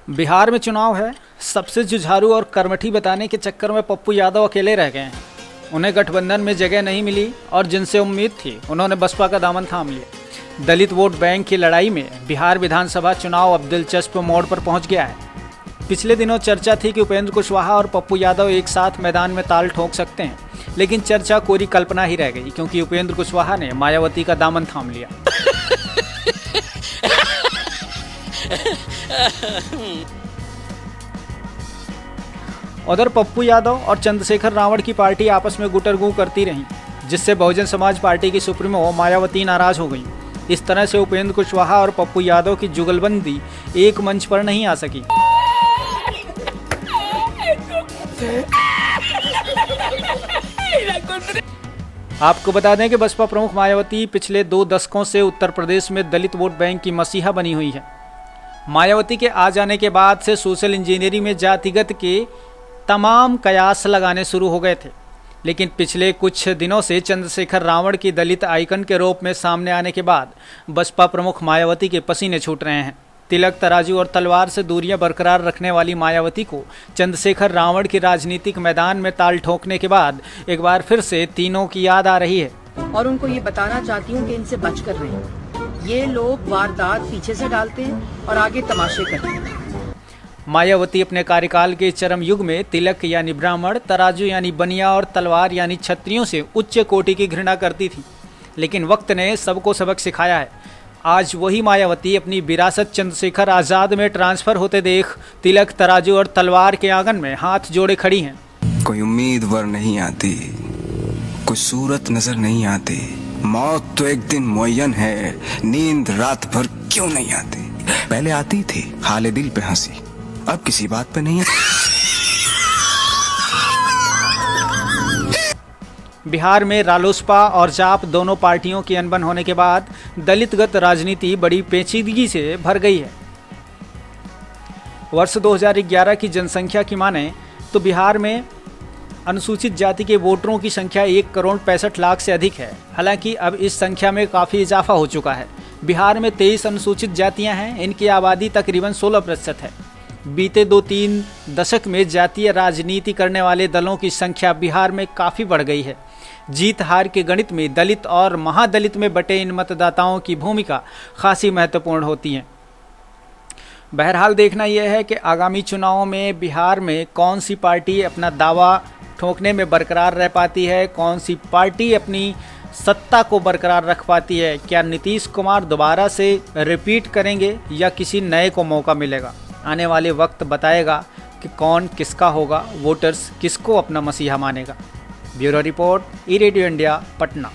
बिहार में चुनाव है। सबसे जुझारू और कर्मठी बताने के चक्कर में पप्पू यादव अकेले रह गए हैं। उन्हें गठबंधन में जगह नहीं मिली और जिनसे उम्मीद थी उन्होंने बसपा का दामन थाम लिया। दलित वोट बैंक की लड़ाई में बिहार विधानसभा चुनाव अब दिलचस्प मोड़ पर पहुंच गया है। पिछले दिनों चर्चा थी कि उपेंद्र कुशवाहा और पप्पू यादव एक साथ मैदान में ताल ठोक सकते हैं, लेकिन चर्चा कोरी कल्पना ही रह गई क्योंकि उपेंद्र कुशवाहा ने मायावती का दामन थाम लिया। उधर पप्पू यादव और चंद्रशेखर रावण की पार्टी आपस में गुटरगू करती रही, जिससे बहुजन समाज पार्टी की सुप्रीमो मायावती नाराज हो गई। इस तरह से उपेंद्र कुशवाहा और पप्पू यादव की जुगलबंदी एक मंच पर नहीं आ सकी। आपको बता दें कि बसपा प्रमुख मायावती पिछले 2 दशकों से उत्तर प्रदेश में दलित वोट बैंक की मसीहा बनी हुई है। मायावती के आ जाने के बाद से सोशल इंजीनियरिंग में जातिगत के तमाम कयास लगाने शुरू हो गए थे, लेकिन पिछले कुछ दिनों से चंद्रशेखर रावण की दलित आइकन के रूप में सामने आने के बाद बसपा प्रमुख मायावती के पसीने छूट रहे हैं। तिलक, तराजू और तलवार से दूरियां बरकरार रखने वाली मायावती को चंद्रशेखर रावण की राजनीतिक मैदान में ताल ठोकने के बाद एक बार फिर से तीनों की याद आ रही है। और उनको ये बताना चाहती हूँ कि इनसे बच कर रहें। ये लोग वारदात पीछे से डालते हैं और आगे तमाशे करते हैं। मायावती अपने कार्यकाल के चरम युग में तिलक यानी ब्राह्मण, तराजू यानी बनिया और तलवार यानी क्षत्रियों से उच्च कोटि की घृणा करती थी, लेकिन वक्त ने सबको सबक सिखाया है। आज वही मायावती अपनी विरासत चंद्रशेखर आज़ाद में ट्रांसफर होते देख तिलक, तराजू और तलवार के आंगन में हाथ जोड़े खड़ी हैं। कोई उम्मीदवार नहीं आती, कोई सूरत नजर नहीं आती, मौत तो एक दिन मुअय्यन है, नींद रात भर क्यों नहीं आती। पहले आती थी हाले दिल पे हंसी, अब किसी बात पे नहीं है। बिहार में रालोसपा और जाप दोनों पार्टियों की अनबन होने के बाद दलितगत राजनीति बड़ी पेचीदगी से भर गई है। वर्ष 2011 की जनसंख्या की माने तो बिहार में अनुसूचित जाति के वोटरों की संख्या 1,65,00,000 से अधिक है। हालांकि अब इस संख्या में काफ़ी इजाफा हो चुका है। बिहार में 23 अनुसूचित जातियां हैं, इनकी आबादी तकरीबन 16% है। बीते 2-3 दशक में जातीय राजनीति करने वाले दलों की संख्या बिहार में काफ़ी बढ़ गई है। जीत हार के गणित में दलित और महादलित में बटे इन मतदाताओं की भूमिका खासी महत्वपूर्ण होती है। बहरहाल देखना यह है कि आगामी चुनावों में बिहार में कौन सी पार्टी अपना दावा ठोकने में बरकरार रह पाती है, कौन सी पार्टी अपनी सत्ता को बरकरार रख पाती है। क्या नीतीश कुमार दोबारा से रिपीट करेंगे या किसी नए को मौका मिलेगा। आने वाले वक्त बताएगा कि कौन किसका होगा, वोटर्स किसको अपना मसीहा मानेगा। ब्यूरो रिपोर्ट, ई रेडियो इंडिया, पटना।